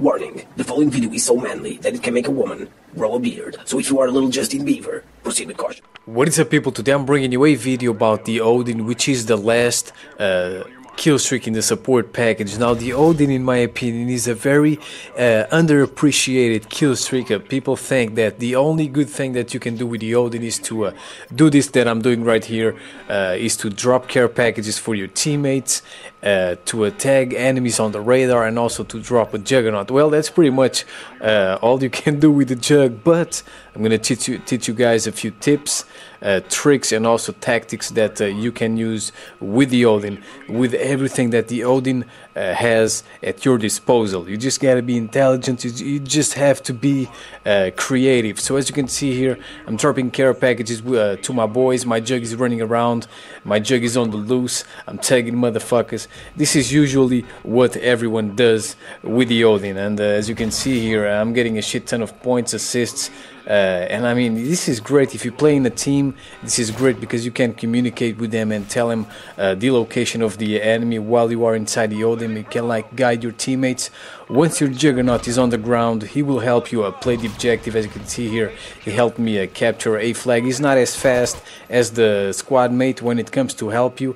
Warning, the following video is so manly that it can make a woman grow a beard. So if you are a little Justin Bieber, proceed with caution. What is up, people? Today I'm bringing you a video about the ODIN, which is the last kill streak in the support package. Now, the ODIN, in my opinion, is a very underappreciated kill streak. People think that the only good thing that you can do with the ODIN is to do this that I'm doing right here, is to drop care packages for your teammates, to tag enemies on the radar, and also to drop a Juggernaut. Well, that's pretty much all you can do with the Jug, but I'm gonna teach you guys a few tips, tricks, and also tactics that you can use with the ODIN, with everything that the ODIN has at your disposal. You just gotta be intelligent. You just have to be creative. So as you can see here, I'm dropping care packages to my boys. My Jug is running around. My Jug is on the loose. I'm tagging motherfuckers. This is usually what everyone does with the ODIN, and as you can see here, I'm getting a shit ton of points, assists, and I mean, this is great. If you play in a team, this is great because you can communicate with them and tell them the location of the enemy while you are inside the ODIN. You can like guide your teammates. Once your Juggernaut is on the ground, he will help you play the objective. As you can see here, he helped me capture a flag. He's not as fast as the squad mate when it comes to help you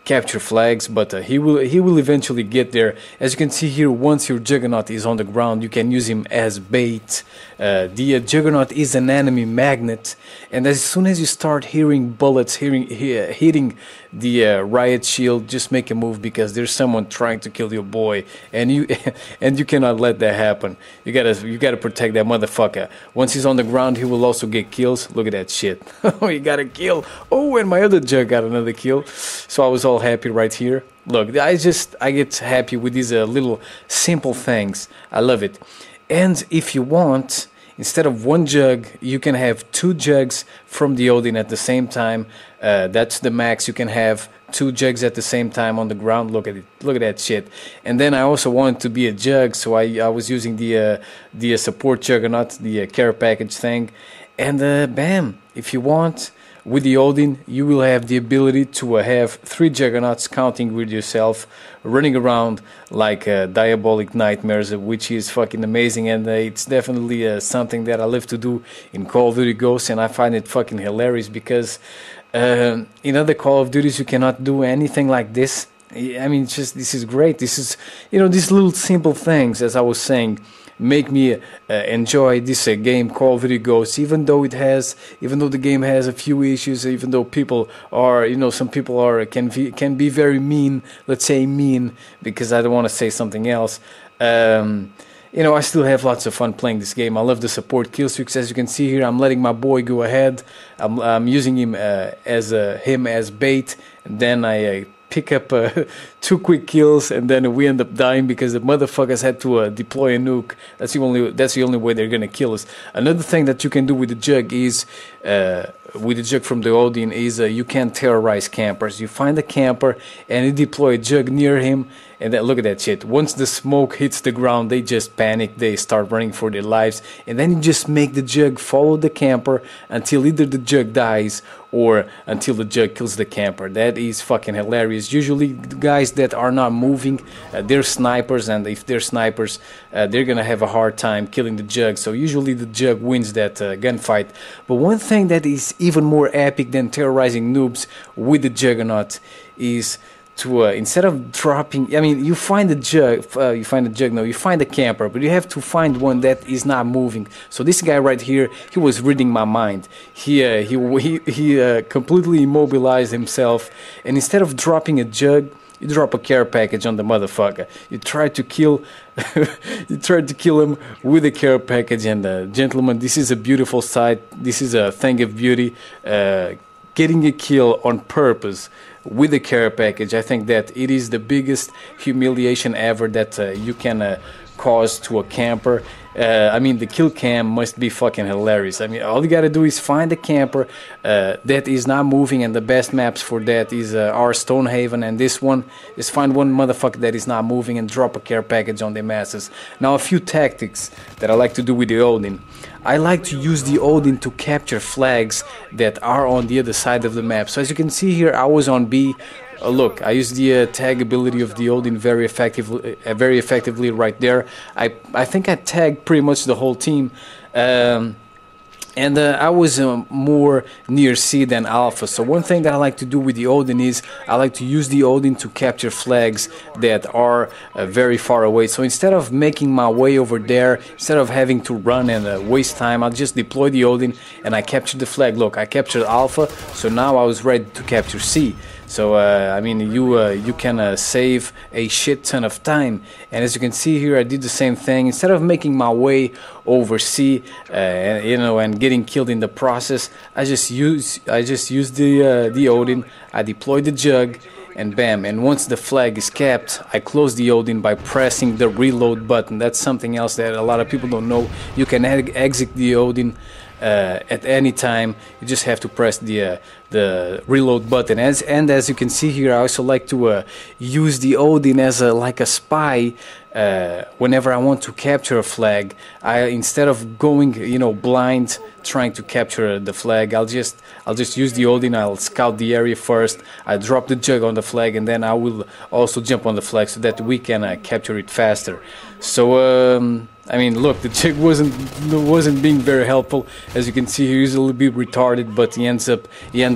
capture flags, but he will eventually get there. As you can see here, once your Juggernaut is on the ground, you can use him as bait. The Juggernaut is an enemy magnet, and as soon as you start hearing bullets hitting the riot shield, just make a move, because there's someone trying to kill your boy, and you cannot let that happen. You gotta protect that motherfucker. Once he's on the ground, he will also get kills. Look at that shit. Oh, he got a kill. Oh, and my other Jug got another kill. So I was all happy right here. Look, I get happy with these little simple things. I love it. And if you want, instead of one Jug, you can have two Jugs from the ODIN at the same time. That's the max. You can have two Jugs at the same time on the ground. Look at it. Look at that shit. And then I also wanted to be a Jug, so I was using the support Juggernaut, the care package thing. And bam, if you want, with the ODIN, you will have the ability to have three Juggernauts counting with yourself, running around like diabolic nightmares, which is fucking amazing, and it's definitely something that I love to do in Call of Duty Ghosts, and I find it fucking hilarious because in other Call of Duties you cannot do anything like this. I mean, this is great. This is, these little simple things, as I was saying, make me enjoy this game Call of Duty Ghosts, even though the game has a few issues, even though people are, some people can be very mean. Let's say mean, because I don't want to say something else. I still have lots of fun playing this game. I love the support kill streaks. As you can see here, I'm letting my boy go ahead. I'm using him as bait, and then I pick up 2 quick kills, and then we end up dying because the motherfuckers had to deploy a nuke. That's the only way they're gonna kill us. Another thing that you can do with the Jug is with the Jug from the ODIN is you can terrorize campers. You find a camper and you deploy a Jug near him, and then look at that shit. Once the smoke hits the ground, they just panic. They start running for their lives, and then you just make the Jug follow the camper until either the Jug dies or until the Jug kills the camper. That is fucking hilarious. Usually the guys that are not moving, they're snipers, and if they're snipers, they're gonna have a hard time killing the Jug. So usually the Jug wins that gunfight. But one thing that is even more epic than terrorizing noobs with the Juggernaut is to instead of dropping, I mean, you find a camper, but you have to find one that is not moving. So this guy right here, he was reading my mind. He completely immobilized himself, and instead of dropping a Jug, you drop a care package on the motherfucker. You try to kill him with a care package, and gentlemen, this is a beautiful sight. This is a thing of beauty. Getting a kill on purpose with a care package, I think that it is the biggest humiliation ever that you can cause to a camper. I mean, the kill cam must be fucking hilarious. I mean, all you gotta do is find a camper that is not moving, and the best maps for that is our Stonehaven, and this one is find one motherfucker that is not moving and drop a care package on their masses. Now, a few tactics that I like to do with the ODIN. I like to use the ODIN to capture flags that are on the other side of the map. So as you can see here, I was on B Look, I use the tag ability of the Odin very effectively right there. I think I tagged pretty much the whole team. And I was more near C than Alpha. So one thing that I like to do with the Odin is I like to use the Odin to capture flags that are very far away. So instead of making my way over there, instead of having to run and waste time, I'll just deploy the Odin and I capture the flag. Look, I captured Alpha, so now I was ready to capture C. So I mean, you can save a shit ton of time. And as you can see here, I did the same thing. Instead of making my way over C, and getting killed in the process, I just use the Odin. I deploy the Jug, and bam. And once the flag is capped, I close the Odin by pressing the reload button. That's something else that a lot of people don't know. You can exit the Odin at any time. You just have to press the reload button. As you can see here, I also like to use the Odin as like a spy. Whenever I want to capture a flag, instead of going blind trying to capture the flag, I'll just use the Odin. I'll scout the area first. I drop the Jug on the flag, and then I will also jump on the flag so that we can capture it faster. So I mean, look, the Jug wasn't being very helpful. As you can see, he's a little bit retarded, but he ends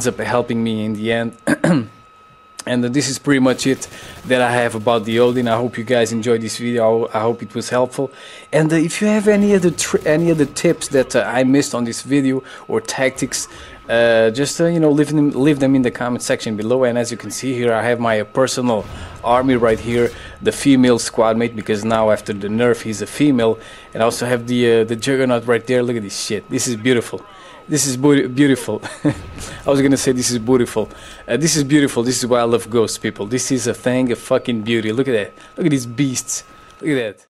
up helping me in the end. And this is pretty much it that I have about the Odin. I hope you guys enjoyed this video. I hope it was helpful. And if you have any other tips that I missed on this video, or tactics, just leave them in the comment section below. And as you can see here, I have my personal army right here, the female squad mate, because now after the nerf he's a female. And I also have the Juggernaut right there. Look at this shit. This is beautiful. This is beautiful. I was gonna say this is beautiful. This is beautiful. This is why I love ghosts, people. This is a thing of fucking beauty. Look at that. Look at these beasts. Look at that.